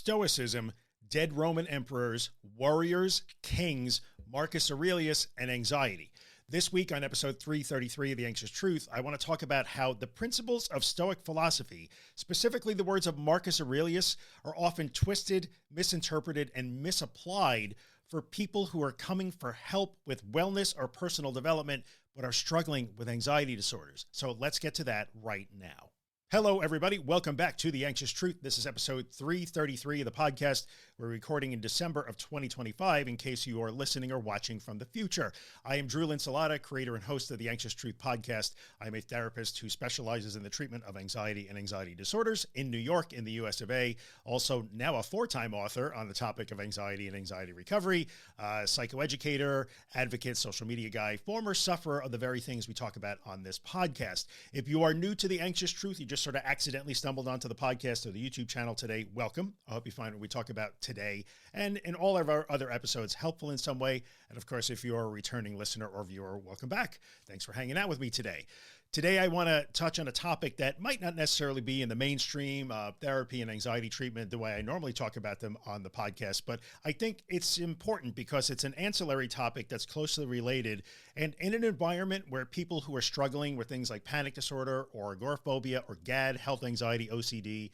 Stoicism, dead Roman emperors, warriors, kings, Marcus Aurelius, and anxiety. This week on episode 333 of The Anxious Truth, I want to talk about how the principles of Stoic philosophy, specifically the words of Marcus Aurelius, are often twisted, misinterpreted, and misapplied for people who are coming for help with wellness or personal development, but are struggling with anxiety disorders. So let's get to that right now. Hello, everybody. Welcome back to The Anxious Truth. This is episode 333 of the podcast. We're recording in December of 2025 in case you are listening or watching from the future. I am Drew Linsalata, creator and host of The Anxious Truth podcast. I'm a therapist who specializes in the treatment of anxiety and anxiety disorders in New York in the US of A. Also now a 4-time author on the topic of anxiety and anxiety recovery, psychoeducator, advocate, social media guy, former sufferer of the very things we talk about on this podcast. If you are new to The Anxious Truth, you just sort of accidentally stumbled onto the podcast or the YouTube channel today, welcome. I hope you find what we talk about today and in all of our other episodes helpful in some way. And of course, if you're a returning listener or viewer, welcome back. Thanks for hanging out with me today. Today, I want to touch on a topic that might not necessarily be in the mainstream therapy and anxiety treatment the way I normally talk about them on the podcast, but I think it's important because it's an ancillary topic that's closely related. And in an environment where people who are struggling with things like panic disorder or agoraphobia or GAD, health anxiety, OCD,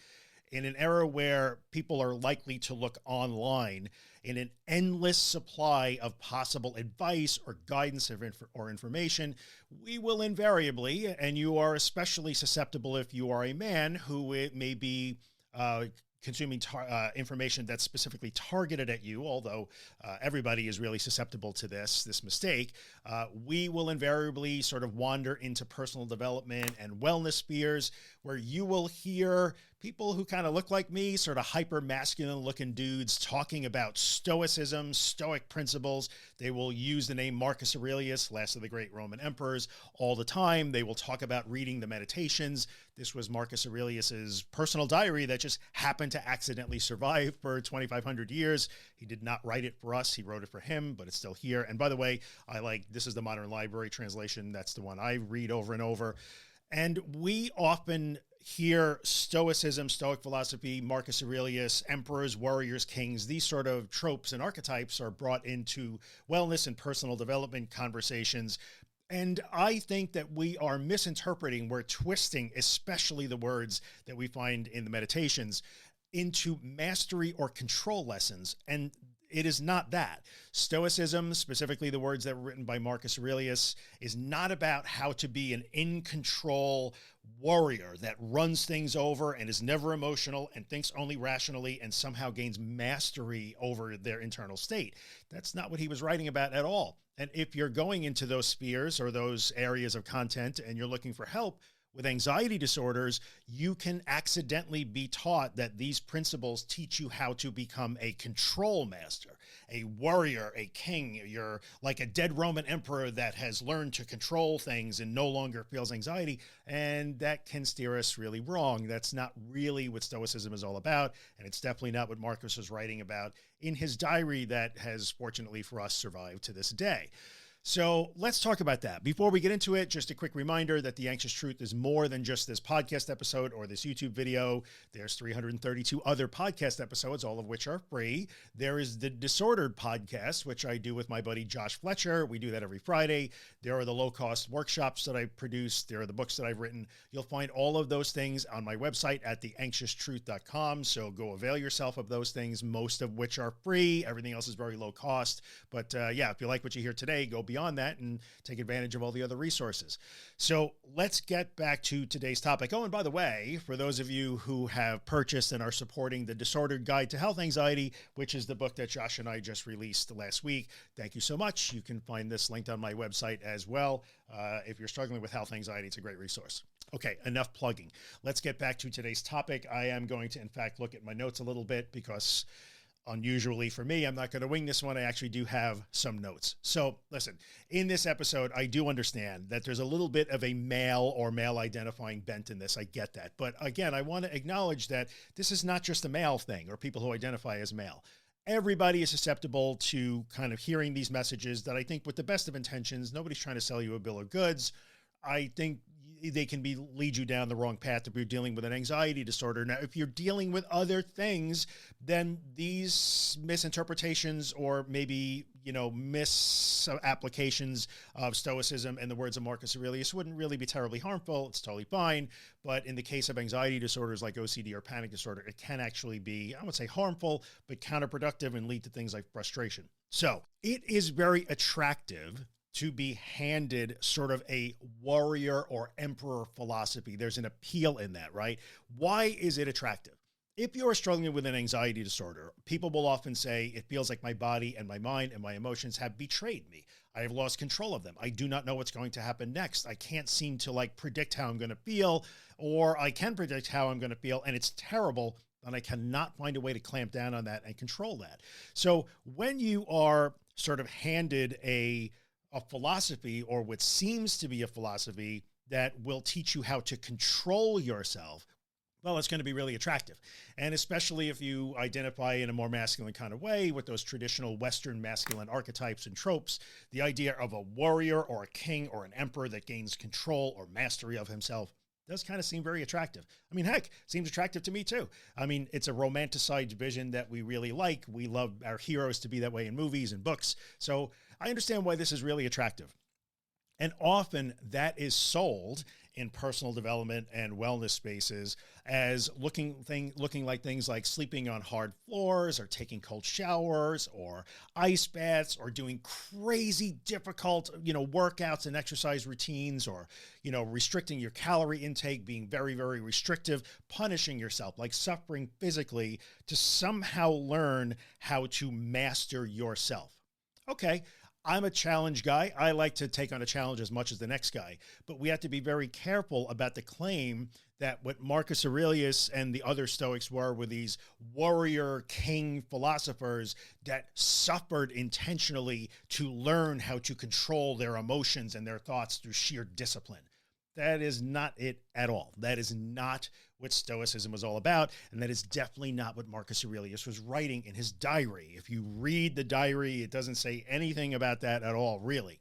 in an era where people are likely to look online in an endless supply of possible advice or guidance or information, we will invariably, and you are especially susceptible if you are a man who it may be consuming information that's specifically targeted at you, although everybody is really susceptible to this mistake, we will invariably sort of wander into personal development and wellness spheres where you will hear people who kind of look like me, sort of hyper masculine looking dudes talking about Stoicism, Stoic principles. They will use the name Marcus Aurelius, last of the great Roman emperors, all the time. They will talk about reading the Meditations. This was Marcus Aurelius's personal diary that just happened to accidentally survive for 2,500 years. He did not write it for us. He wrote it for him, but it's still here. And by the way, this is the Modern Library translation. That's the one I read over and over. And we often hear Stoicism, Stoic philosophy, Marcus Aurelius, emperors, warriors, kings, these sort of tropes and archetypes are brought into wellness and personal development conversations. And I think that we are misinterpreting, we're twisting, especially the words that we find in the Meditations, into mastery or control lessons. And it is not that. Stoicism, specifically the words that were written by Marcus Aurelius, is not about how to be an in-control warrior that runs things over and is never emotional and thinks only rationally and somehow gains mastery over their internal state. That's not what he was writing about at all. And if you're going into those spheres or those areas of content and you're looking for help with anxiety disorders, you can accidentally be taught that these principles teach you how to become a control master, a warrior, a king. You're like a dead Roman emperor that has learned to control things and no longer feels anxiety. And that can steer us really wrong. That's not really what Stoicism is all about. And it's definitely not what Marcus was writing about in his diary that has, fortunately for us, survived to this day. So let's talk about that. Before we get into it, just a quick reminder that The Anxious Truth is more than just this podcast episode or this YouTube video. There's 332 other podcast episodes, all of which are free. There is the Disordered podcast, which I do with my buddy Josh Fletcher. We do that every Friday. There are the low-cost workshops that I've produced. There are the books that I've written. You'll find all of those things on my website at theanxioustruth.com. So go avail yourself of those things, most of which are free. Everything else is very low cost. But yeah, if you like what you hear today, go beyond that and take advantage of all the other resources. So let's get back to today's topic. Oh, and by the way, for those of you who have purchased and are supporting the Disordered Guide to Health Anxiety, which is the book that Josh and I just released last week, thank you so much. You can find this linked on my website as well. If you're struggling with health anxiety, it's a great resource. Okay, enough plugging. Let's get back to today's topic. I am going to, in fact, look at my notes a little bit because unusually for me, I'm not going to wing this one. I actually do have some notes. So listen, in this episode, I do understand that there's a little bit of a male or male identifying bent in this. I get that. But again, I want to acknowledge that this is not just a male thing or people who identify as male. Everybody is susceptible to kind of hearing these messages that I think with the best of intentions, nobody's trying to sell you a bill of goods. I think they can lead you down the wrong path if you're dealing with an anxiety disorder. Now, if you're dealing with other things, then these misinterpretations or maybe, misapplications of Stoicism and the words of Marcus Aurelius wouldn't really be terribly harmful. It's totally fine. But in the case of anxiety disorders like OCD or panic disorder, it can actually be, I would say, harmful, but counterproductive and lead to things like frustration. So it is very attractive to be handed sort of a warrior or emperor philosophy. There's an appeal in that, right? Why is it attractive? If you're struggling with an anxiety disorder, people will often say, it feels like my body and my mind and my emotions have betrayed me. I have lost control of them. I do not know what's going to happen next. I can't seem to predict how I'm going to feel, or I can predict how I'm going to feel, and it's terrible. And I cannot find a way to clamp down on that and control that. So when you are sort of handed a philosophy, or what seems to be a philosophy that will teach you how to control yourself, well, it's going to be really attractive. And especially if you identify in a more masculine kind of way with those traditional Western masculine archetypes and tropes, the idea of a warrior or a king or an emperor that gains control or mastery of himself does kind of seem very attractive. I mean, heck, seems attractive to me too. I mean, it's a romanticized vision that we really like. We love our heroes to be that way in movies and books. So I understand why this is really attractive. And often that is sold in personal development and wellness spaces as looking like things like sleeping on hard floors or taking cold showers or ice baths or doing crazy difficult, workouts and exercise routines, or, restricting your calorie intake, being very, very restrictive, punishing yourself, like suffering physically to somehow learn how to master yourself. Okay. I'm a challenge guy. I like to take on a challenge as much as the next guy, but we have to be very careful about the claim that what Marcus Aurelius and the other Stoics were these warrior king philosophers that suffered intentionally to learn how to control their emotions and their thoughts through sheer discipline. That is not it at all. That is not what Stoicism was all about. And that is definitely not what Marcus Aurelius was writing in his diary. If you read the diary, it doesn't say anything about that at all, really.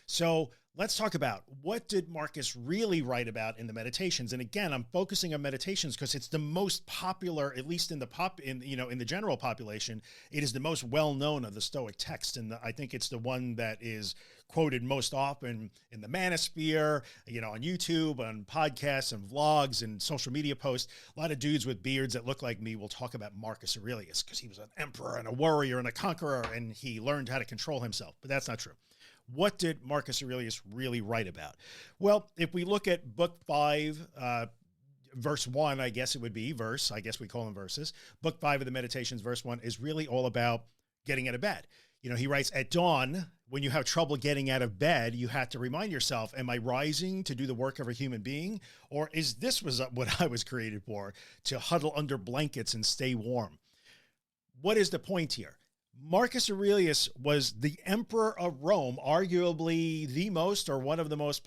So let's talk about, what did Marcus really write about in the Meditations? And again, I'm focusing on Meditations because it's the most popular, at least in the general population. It is the most well-known of the Stoic texts. And I think it's the one that is quoted most often in the manosphere, on YouTube, on podcasts and vlogs and social media posts. A lot of dudes with beards that look like me will talk about Marcus Aurelius because he was an emperor and a warrior and a conqueror, and he learned how to control himself. But that's not true. What did Marcus Aurelius really write about? Well, if we look at book 5, verse 1, I guess it would be verse. I guess we call them verses. Book 5 of the Meditations, verse 1 is really all about getting out of bed. He writes, at dawn, when you have trouble getting out of bed, you have to remind yourself, am I rising to do the work of a human being? Or is this what I was created for, to huddle under blankets and stay warm? What is the point here? Marcus Aurelius was the emperor of Rome, arguably the most, or one of the most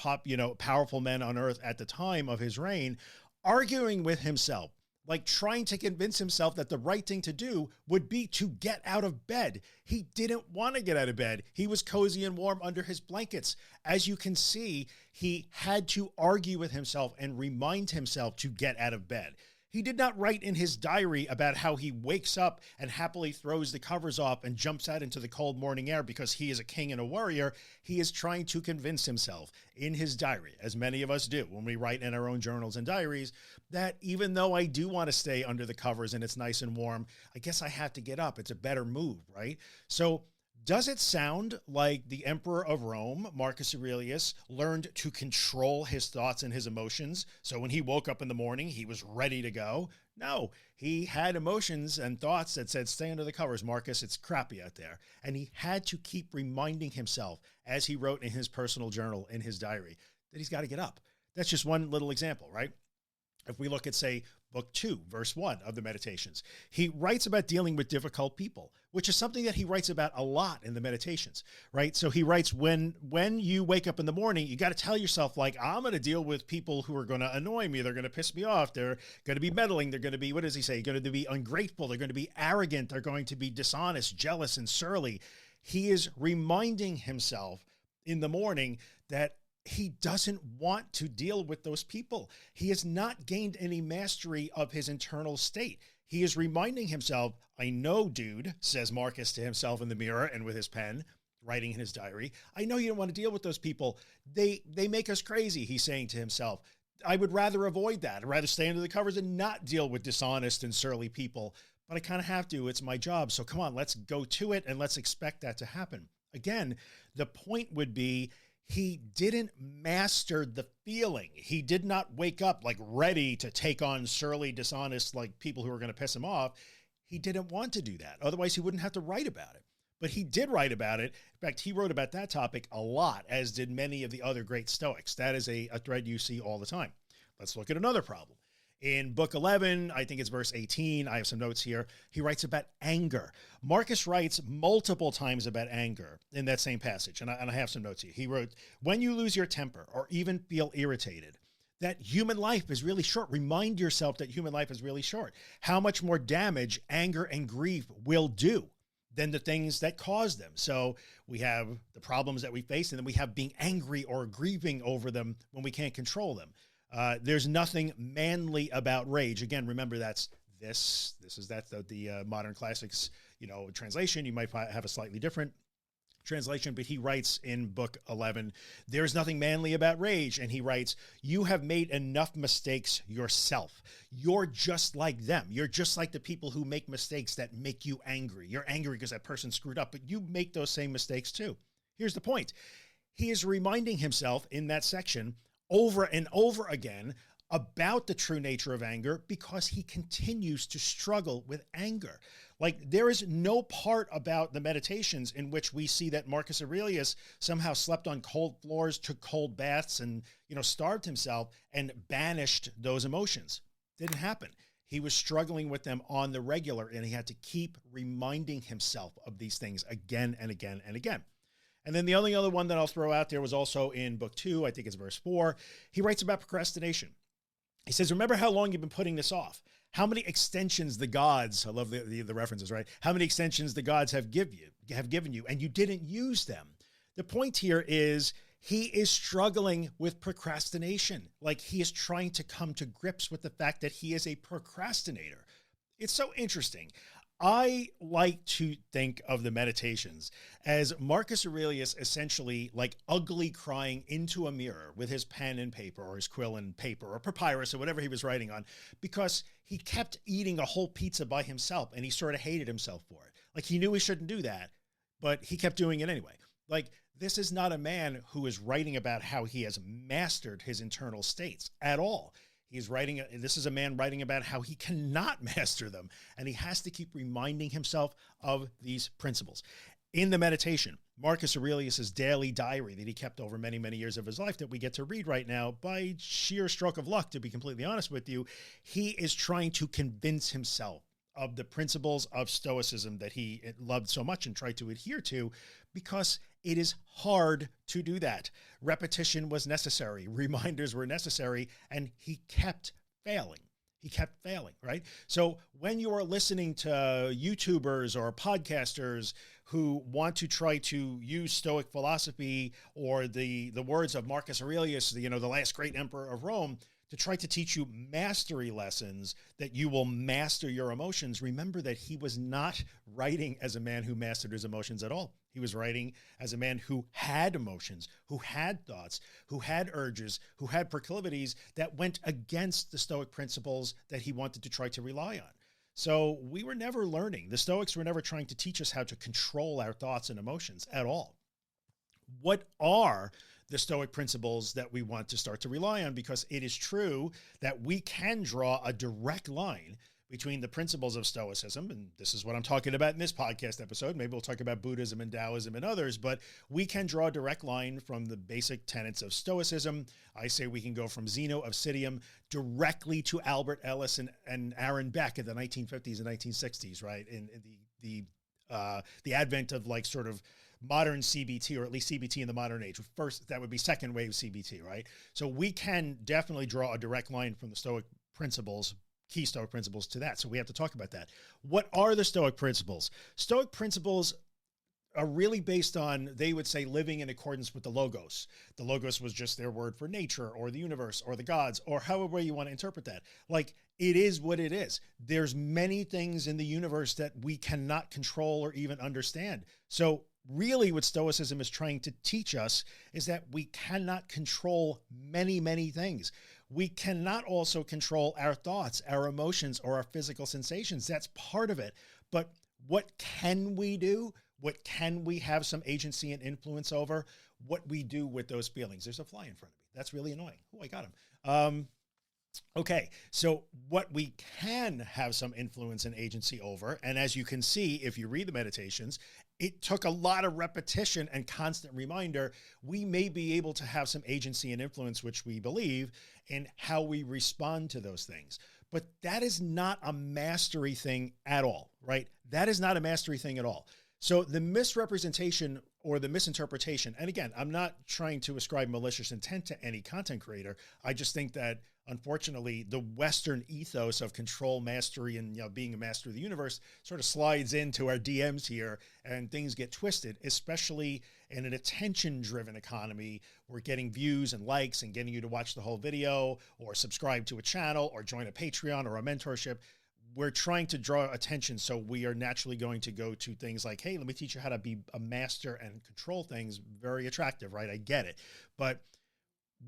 powerful men on earth at the time of his reign, arguing with himself, like trying to convince himself that the right thing to do would be to get out of bed. He didn't want to get out of bed. He was cozy and warm under his blankets. As you can see, he had to argue with himself and remind himself to get out of bed. He did not write in his diary about how he wakes up and happily throws the covers off and jumps out into the cold morning air because he is a king and a warrior. He is trying to convince himself in his diary, as many of us do when we write in our own journals and diaries, that even though I do want to stay under the covers and it's nice and warm, I guess I have to get up. It's a better move, right? So does it sound like the emperor of Rome, Marcus Aurelius, learned to control his thoughts and his emotions? So when he woke up in the morning, he was ready to go? No, he had emotions and thoughts that said, stay under the covers, Marcus, it's crappy out there. And he had to keep reminding himself, as he wrote in his personal journal, in his diary, that he's got to get up. That's just one little example, right? If we look at, say, book 2, verse 1 of the Meditations, he writes about dealing with difficult people, which is something that he writes about a lot in the Meditations, right? So he writes, when you wake up in the morning, you got to tell yourself, like, I'm going to deal with people who are going to annoy me. They're going to piss me off. They're going to be meddling. They're going to be, what does he say? Going to be ungrateful. They're going to be arrogant. They're going to be dishonest, jealous, and surly. He is reminding himself in the morning that he doesn't want to deal with those people. He has not gained any mastery of his internal state. He is reminding himself, I know, dude, says Marcus to himself in the mirror and with his pen, writing in his diary, I know you don't want to deal with those people. They make us crazy, he's saying to himself. I would rather avoid that. I'd rather stay under the covers and not deal with dishonest and surly people, but I kind of have to. It's my job. So come on, let's go to it and let's expect that to happen. Again, the point would be he didn't master the feeling. He did not wake up like ready to take on surly, dishonest, like people who are going to piss him off. He didn't want to do that. Otherwise he wouldn't have to write about it. But he did write about it. In fact, he wrote about that topic a lot, as did many of the other great Stoics. That is a thread you see all the time. Let's look at another problem. In book 11, I think it's verse 18. I have some notes here. He writes about anger. Marcus writes multiple times about anger in that same passage. And I have some notes here. He wrote, when you lose your temper or even feel irritated, that human life is really short. Remind yourself that human life is really short. How much more damage anger and grief will do than the things that cause them. So we have the problems that we face, and then we have being angry or grieving over them when we can't control them. There's nothing manly about rage. Again, remember that's the modern classics, translation. You might have a slightly different translation, but he writes in book 11, there's nothing manly about rage. And he writes, you have made enough mistakes yourself. You're just like them. You're just like the people who make mistakes that make you angry. You're angry because that person screwed up, but you make those same mistakes too. Here's the point. He is reminding himself in that section over and over again about the true nature of anger because he continues to struggle with anger. Like there is no part about the meditations in which we see that Marcus Aurelius somehow slept on cold floors, took cold baths and, starved himself and banished those emotions. Didn't happen. He was struggling with them on the regular, and he had to keep reminding himself of these things again and again and again. And then the only other one that I'll throw out there was also in book 2, I think it's verse 4. He writes about procrastination. He says, remember how long you've been putting this off? How many extensions the gods, I love the references, right? How many extensions the gods have given you, and you didn't use them. The point here is he is struggling with procrastination. Like he is trying to come to grips with the fact that he is a procrastinator. It's so interesting. I like to think of the meditations as Marcus Aurelius essentially like ugly crying into a mirror with his pen and paper or his quill and paper or papyrus or whatever he was writing on, because he kept eating a whole pizza by himself and he sort of hated himself for it. Like he knew he shouldn't do that, but he kept doing it anyway. Like this is not a man who is writing about how he has mastered his internal states at all. He's writing, this is a man writing about how he cannot master them, and he has to keep reminding himself of these principles. In the meditation, Marcus Aurelius's daily diary that he kept over many, many years of his life that we get to read right now, by sheer stroke of luck, to be completely honest with you, he is trying to convince himself of the principles of Stoicism that he loved so much and tried to adhere to, because it is hard to do that. Repetition was necessary. Reminders were necessary. And he kept failing. He kept failing, right? So when you are listening to YouTubers or podcasters who want to try to use Stoic philosophy or the words of Marcus Aurelius, the last great emperor of Rome, to try to teach you mastery lessons that you will master your emotions, remember that he was not writing as a man who mastered his emotions at all. He was writing as a man who had emotions, who had thoughts, who had urges, who had proclivities that went against the Stoic principles that he wanted to try to rely on. So we were never learning. The Stoics were never trying to teach us how to control our thoughts and emotions at all. What are the Stoic principles that we want to start to rely on? Because it is true that we can draw a direct line between the principles of Stoicism, and this is what I'm talking about in this podcast episode. Maybe we'll talk about Buddhism and Taoism and others, but we can draw a direct line from the basic tenets of Stoicism. I say we can go from Zeno of Citium directly to Albert Ellis and Aaron Beck in the 1950s and 1960s, right? In the advent of like sort of modern CBT, or at least CBT in the modern age. First, that would be second wave CBT, right? So we can definitely draw a direct line from the Stoic principles, key Stoic principles, to that. So we have to talk about that. What are the Stoic principles? Stoic principles are really based on, they would say, living in accordance with the logos. The logos was just their word for nature or the universe or the gods, or however you want to interpret that. Like, it is what it is. There's many things in the universe that we cannot control or even understand. So really what Stoicism is trying to teach us is that we cannot control many, many things. We cannot also control our thoughts, our emotions, or our physical sensations. That's part of it. But what can we do? What can we have some agency and influence over? What we do with those feelings. There's a fly in front of me. That's really annoying. Oh, I got him. Okay, so what we can have some influence and agency over, and as you can see, if you read the meditations, it took a lot of repetition and constant reminder. We may be able to have some agency and influence, which we believe, in how we respond to those things. But that is not a mastery thing at all, right? That is not a mastery thing at all. So the misrepresentation or the misinterpretation, and again, I'm not trying to ascribe malicious intent to any content creator. I just think that, unfortunately, the Western ethos of control, mastery, and being a master of the universe sort of slides into our DMs here, and things get twisted, especially in an attention-driven economy. We're getting views and likes and getting you to watch the whole video or subscribe to a channel or join a Patreon or a mentorship. We're trying to draw attention. So we are naturally going to go to things like, hey, let me teach you how to be a master and control things. Very attractive, right? I get it. But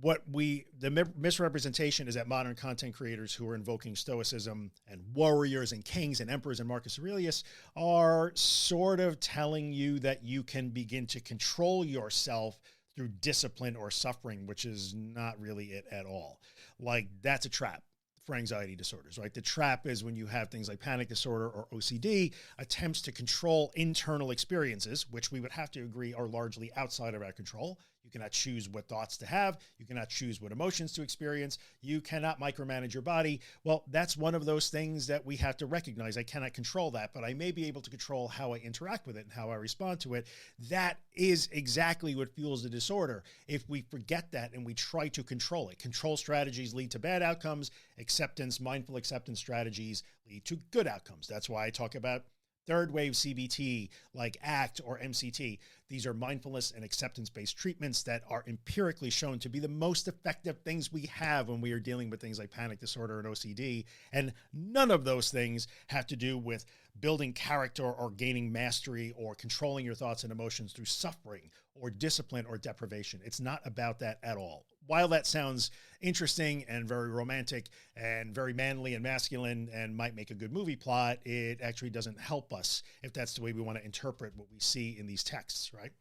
the misrepresentation is that modern content creators who are invoking Stoicism and warriors and kings and emperors and Marcus Aurelius are sort of telling you that you can begin to control yourself through discipline or suffering, which is not really it at all. Like, that's a trap for anxiety disorders, right? The trap is when you have things like panic disorder or OCD, attempts to control internal experiences, which we would have to agree are largely outside of our control. You cannot choose what thoughts to have. You cannot choose what emotions to experience. You cannot micromanage your body. Well, that's one of those things that we have to recognize. I cannot control that, but I may be able to control how I interact with it and how I respond to it. That is exactly what fuels the disorder. If we forget that and we try to control it, control strategies lead to bad outcomes. Acceptance, mindful acceptance strategies lead to good outcomes. That's why I talk about third wave CBT, like ACT or MCT. These are mindfulness and acceptance-based treatments that are empirically shown to be the most effective things we have when we are dealing with things like panic disorder and OCD. And none of those things have to do with building character or gaining mastery or controlling your thoughts and emotions through suffering or discipline or deprivation. It's not about that at all. While that sounds interesting and very romantic and very manly and masculine and might make a good movie plot, it actually doesn't help us if that's the way we want to interpret what we see in these texts, right?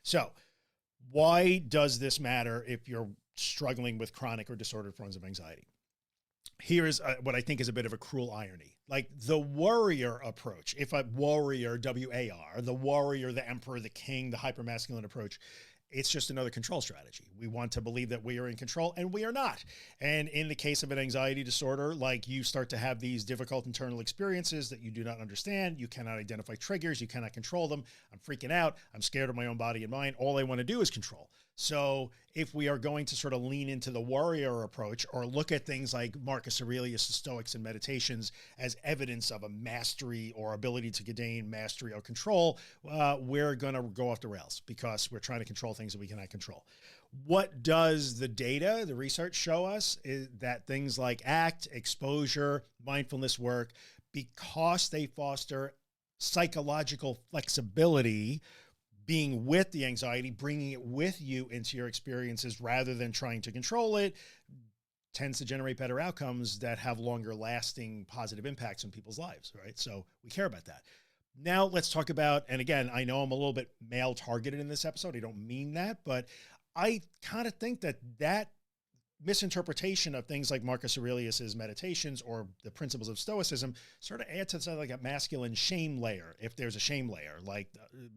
So why does this matter if you're struggling with chronic or disordered forms of anxiety? Here's what I think is a bit of a cruel irony. Like the warrior approach, if a warrior, W-A-R, the warrior, the emperor, the king, the hypermasculine approach, it's just another control strategy. We want to believe that we are in control, and we are not. And in the case of an anxiety disorder, like, you start to have these difficult internal experiences that you do not understand. You cannot identify triggers. You cannot control them. I'm freaking out. I'm scared of my own body and mind. All I want to do is control. So if we are going to sort of lean into the warrior approach or look at things like Marcus Aurelius, the Stoics, and meditations as evidence of a mastery or ability to gain mastery or control, we're going to go off the rails because we're trying to control things that we cannot control. What does the data, the research show us is that things like ACT, exposure, mindfulness work, because they foster psychological flexibility, being with the anxiety, bringing it with you into your experiences rather than trying to control it, tends to generate better outcomes that have longer lasting positive impacts in people's lives, right? So we care about that. Now let's talk about, and again, I know I'm a little bit male targeted in this episode. I don't mean that, but I kind of think that that misinterpretation of things like Marcus Aurelius's meditations or the principles of Stoicism sort of add to something like a masculine shame layer. If there's a shame layer, like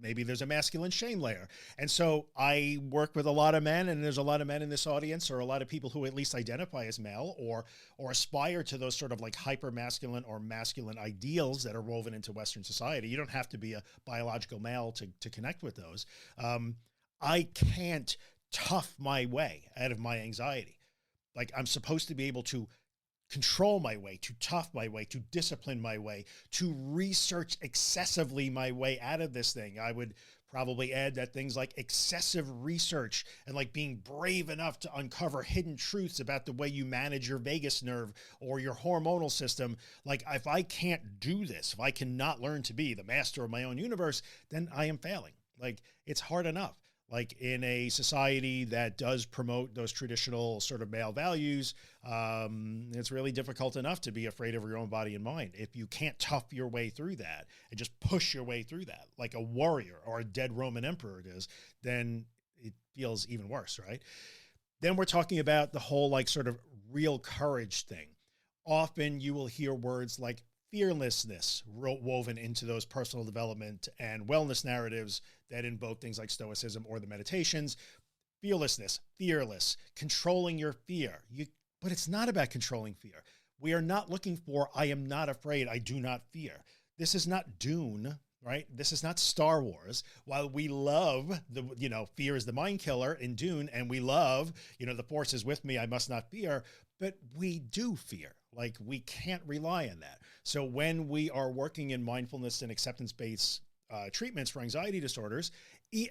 maybe there's a masculine shame layer. And so I work with a lot of men, and there's a lot of men in this audience, or a lot of people who at least identify as male or aspire to those sort of like hyper masculine or masculine ideals that are woven into Western society. You don't have to be a biological male to connect with those. I can't tough my way out of my anxiety. Like, I'm supposed to be able to control my way, to tough my way, to discipline my way, to research excessively my way out of this thing. I would Probably add that things like excessive research and like being brave enough to uncover hidden truths about the way you manage your vagus nerve or your hormonal system. Like, if I can't do this, if I cannot learn to be the master of my own universe, then I am failing. Like, it's hard enough. Like, in a society that does promote those traditional sort of male values, it's really difficult enough to be afraid of your own body and mind. If you can't tough your way through that and just push your way through that, like a warrior or a dead Roman emperor does, then it feels even worse, right? Then we're talking about the whole like sort of real courage thing. Often you will hear words like fearlessness woven into those personal development and wellness narratives that invoke things like Stoicism or the meditations. Fearlessness, fearless, controlling your fear. But it's not about controlling fear. We are not looking for, I am not afraid, I do not fear. This is not Dune, right? This is not Star Wars. While we love fear is the mind killer in Dune, and we love, the force is with me, I must not fear, but we do fear. Like, we can't rely on that. So when we are working in mindfulness and acceptance-based treatments for anxiety disorders,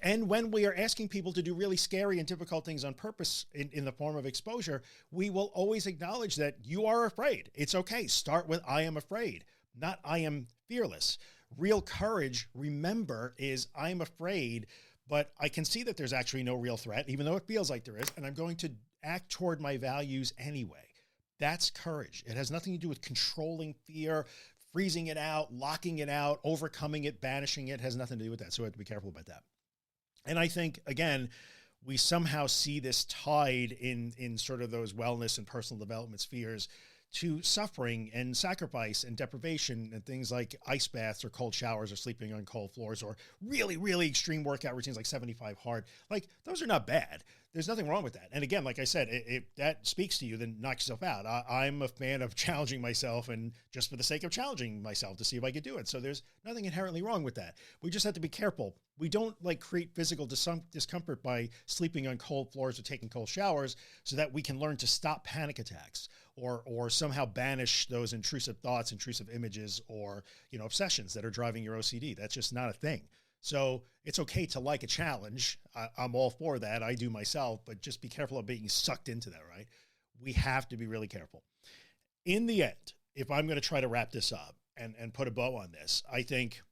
and when we are asking people to do really scary and difficult things on purpose in the form of exposure, we will always acknowledge that you are afraid. It's okay. Start with, I am afraid, not I am fearless. Real courage, remember, is I'm afraid, but I can see that there's actually no real threat, even though it feels like there is, and I'm going to act toward my values anyway. That's courage. It has nothing to do with controlling fear, freezing it out, locking it out, overcoming it, banishing it. It has nothing to do with that. So we have to be careful about that. And I think, again, we somehow see this tied in sort of those wellness and personal development spheres to suffering and sacrifice and deprivation and things like ice baths or cold showers or sleeping on cold floors or really, really extreme workout routines like 75 hard. Like, those are not bad. There's nothing wrong with that. And again, like I said, if that speaks to you, then knock yourself out. I'm a fan of challenging myself, and just for the sake of challenging myself to see if I could do it. So there's nothing inherently wrong with that. We just have to be careful. We don't like create physical discomfort by sleeping on cold floors or taking cold showers so that we can learn to stop panic attacks or somehow banish those intrusive thoughts, intrusive images, or, obsessions that are driving your OCD. That's just not a thing. So it's okay to like a challenge. I'm all for that. I do myself, but just be careful of being sucked into that, right? We have to be really careful. In the end, if I'm going to try to wrap this up and put a bow on this, I think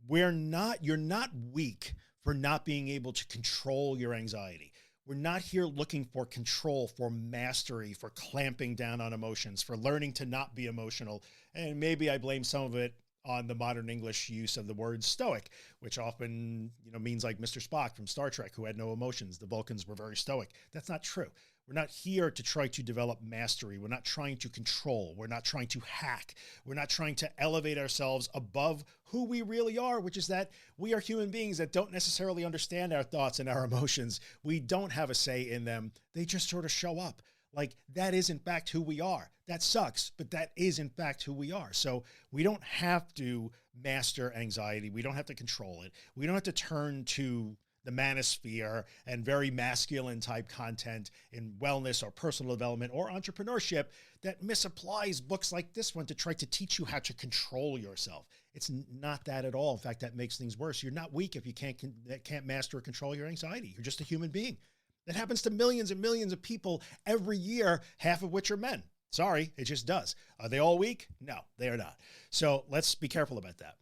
you're not weak for not being able to control your anxiety. We're not here looking for control, for mastery, for clamping down on emotions, for learning to not be emotional. And maybe I blame some of it on the modern English use of the word stoic, which often, means like Mr. Spock from Star Trek, who had no emotions. The Vulcans were very stoic. That's not true. We're not here to try to develop mastery. We're not trying to control. We're not trying to hack. We're not trying to elevate ourselves above who we really are, which is that we are human beings that don't necessarily understand our thoughts and our emotions. We don't have a say in them. They just sort of show up. Like, that is in fact who we are. That sucks, but that is in fact who we are. So we don't have to master anxiety. We don't have to control it. We don't have to turn to the manosphere and very masculine type content in wellness or personal development or entrepreneurship that misapplies books like this one to try to teach you how to control yourself. It's not that at all. In fact, that makes things worse. You're not weak if you can't master or control your anxiety. You're just a human being. That happens to millions and millions of people every year, half of which are men. Sorry, it just does. Are they all weak? No, they are not. So let's be careful about that.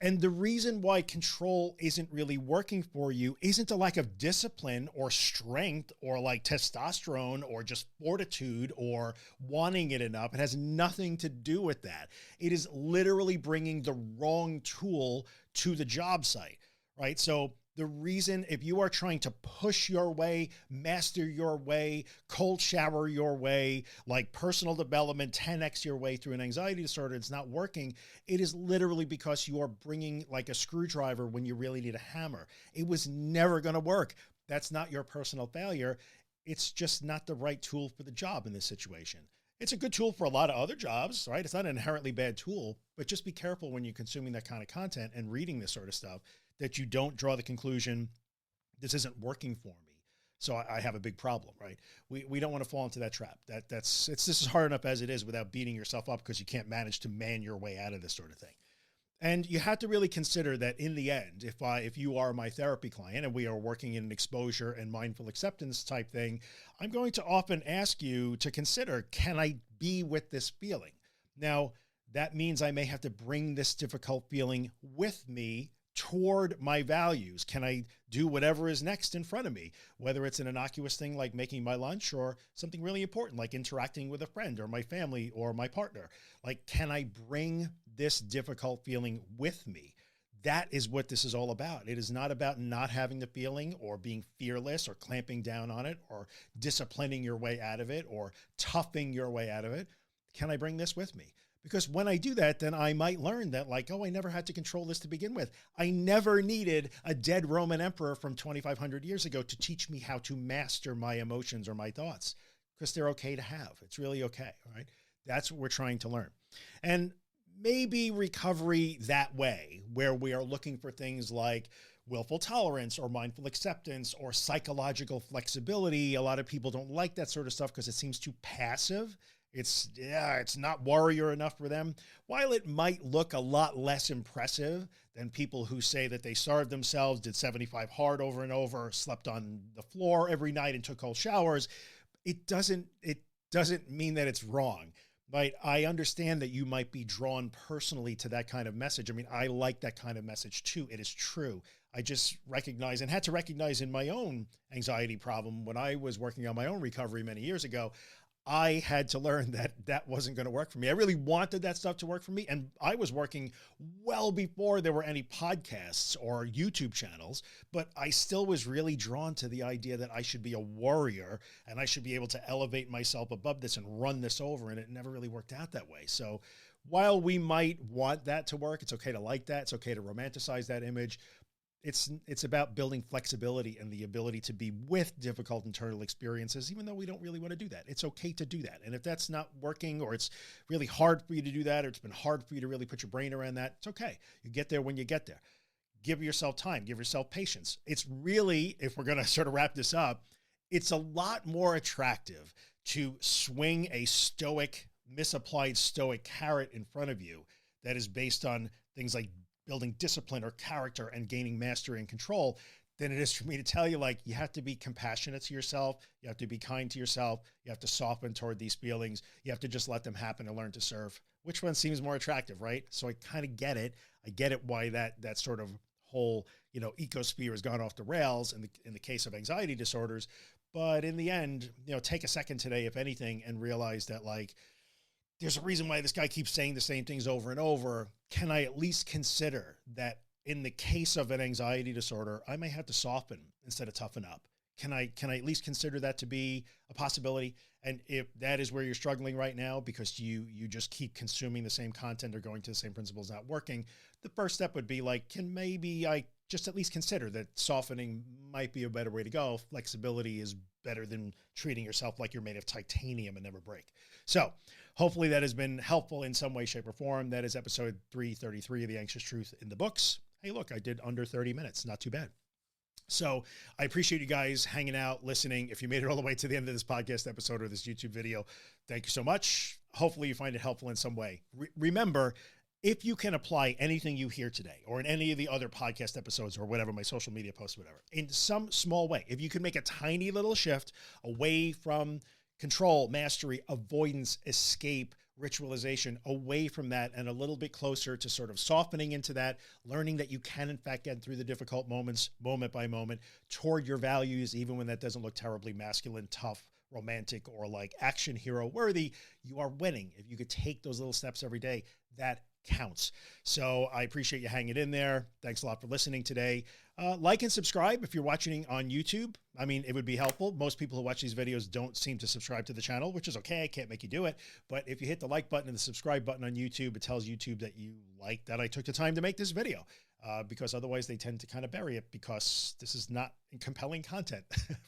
And the reason why control isn't really working for you isn't a lack of discipline or strength or like testosterone or just fortitude or wanting it enough. It has nothing to do with that. It is literally bringing the wrong tool to the job site, right? So the reason, if you are trying to push your way, master your way, cold shower your way, like personal development, 10x your way through an anxiety disorder, it's not working. It is literally because you are bringing like a screwdriver when you really need a hammer. It was never going to work. That's not your personal failure. It's just not the right tool for the job in this situation. It's a good tool for a lot of other jobs, right? It's not an inherently bad tool, but just be careful when you're consuming that kind of content and reading this sort of stuff, that you don't draw the conclusion, this isn't working for me, so I have a big problem, right? We don't want to fall into that trap. This is hard enough as it is without beating yourself up because you can't manage to man your way out of this sort of thing. And you have to really consider that in the end, if you are my therapy client and we are working in an exposure and mindful acceptance type thing, I'm going to often ask you to consider, can I be with this feeling? Now, that means I may have to bring this difficult feeling with me toward my values. Can I do whatever is next in front of me, whether it's an innocuous thing like making my lunch or something really important like interacting with a friend or my family or my partner? Like, can I bring this difficult feeling with me? That is what this is all about. It is not about not having the feeling or being fearless or clamping down on it or disciplining your way out of it or toughing your way out of it. Can I bring this with me? Because when I do that, then I might learn that like, oh, I never had to control this to begin with. I never needed a dead Roman emperor from 2,500 years ago to teach me how to master my emotions or my thoughts, because they're okay to have. It's really okay. All right. That's what we're trying to learn. And maybe recovery that way, where we are looking for things like willful tolerance or mindful acceptance or psychological flexibility. A lot of people don't like that sort of stuff because it seems too passive. It's not warrior enough for them. While it might look a lot less impressive than people who say that they starved themselves, did 75 hard over and over, slept on the floor every night and took cold showers, it doesn't mean that it's wrong. Right? I understand that you might be drawn personally to that kind of message. I mean, I like that kind of message too. It is true. I just recognize and had to recognize in my own anxiety problem when I was working on my own recovery many years ago, I had to learn that that wasn't going to work for me. I really wanted that stuff to work for me. And I was working well before there were any podcasts or YouTube channels, but I still was really drawn to the idea that I should be a warrior and I should be able to elevate myself above this and run this over. And it never really worked out that way. So while we might want that to work, it's okay to like that. It's okay to romanticize that image. It's about building flexibility and the ability to be with difficult internal experiences, even though we don't really want to do that. It's okay to do that. And if that's not working, or it's really hard for you to do that, or it's been hard for you to really put your brain around that, it's okay. You get there when you get there. Give yourself time, give yourself patience. It's really, if we're going to sort of wrap this up, it's a lot more attractive to swing a stoic, misapplied stoic carrot in front of you that is based on things like building discipline or character and gaining mastery and control than it is for me to tell you, like, you have to be compassionate to yourself. You have to be kind to yourself. You have to soften toward these feelings. You have to just let them happen and learn to serve. Which one seems more attractive, right? So I kind of get it. I get it why that sort of whole, ecosphere has gone off the rails in the case of anxiety disorders. But in the end, take a second today, if anything, and realize that, like, there's a reason why this guy keeps saying the same things over and over. Can I at least consider that in the case of an anxiety disorder, I may have to soften instead of toughen up? Can I at least consider that to be a possibility? And if that is where you're struggling right now because you just keep consuming the same content or going to the same principles not working, the first step would be like, can maybe I just at least consider that softening might be a better way to go. Flexibility is better than treating yourself like you're made of titanium and never break. So hopefully that has been helpful in some way, shape, or form. That is episode 333 of The Anxious Truth in the Books. Hey, look, I did under 30 minutes. Not too bad. So I appreciate you guys hanging out, listening. If you made it all the way to the end of this podcast episode or this YouTube video, thank you so much. Hopefully you find it helpful in some way. Remember, if you can apply anything you hear today or in any of the other podcast episodes or whatever, my social media posts, whatever, in some small way, if you can make a tiny little shift away from control, mastery, avoidance, escape, ritualization, away from that and a little bit closer to sort of softening into that, learning that you can in fact get through the difficult moments, moment by moment, toward your values, even when that doesn't look terribly masculine, tough, romantic, or like action hero worthy, you are winning. If you could take those little steps every day, that counts. So I appreciate you hanging in there. Thanks a lot for listening today. Like and subscribe if you're watching on YouTube. I mean, it would be helpful. Most people who watch these videos don't seem to subscribe to the channel, which is okay. I can't make you do it. But if you hit the like button and the subscribe button on YouTube, it tells YouTube that you like that I took the time to make this video. because otherwise they tend to kind of bury it because this is not compelling content,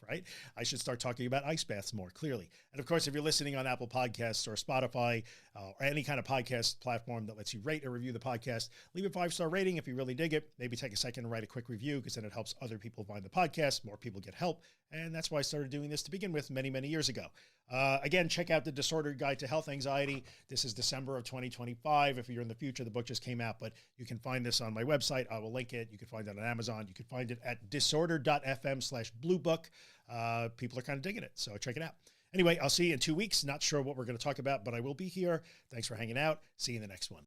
right? I should start talking about ice baths more clearly. And of course, if you're listening on Apple Podcasts or Spotify or any kind of podcast platform that lets you rate or review the podcast, leave a 5-star rating if you really dig it. Maybe take a second and write a quick review, because then it helps other people find the podcast. More people get help. And that's why I started doing this to begin with many, many years ago. Again, check out the Disordered Guide to Health Anxiety. This is December of 2025. If you're in the future, the book just came out, but you can find this on my website. I will link it. You can find it on Amazon. You can find it at disordered.fm/bluebook. People are kind of digging it, so check it out. Anyway, I'll see you in 2 weeks. Not sure what we're going to talk about, but I will be here. Thanks for hanging out. See you in the next one.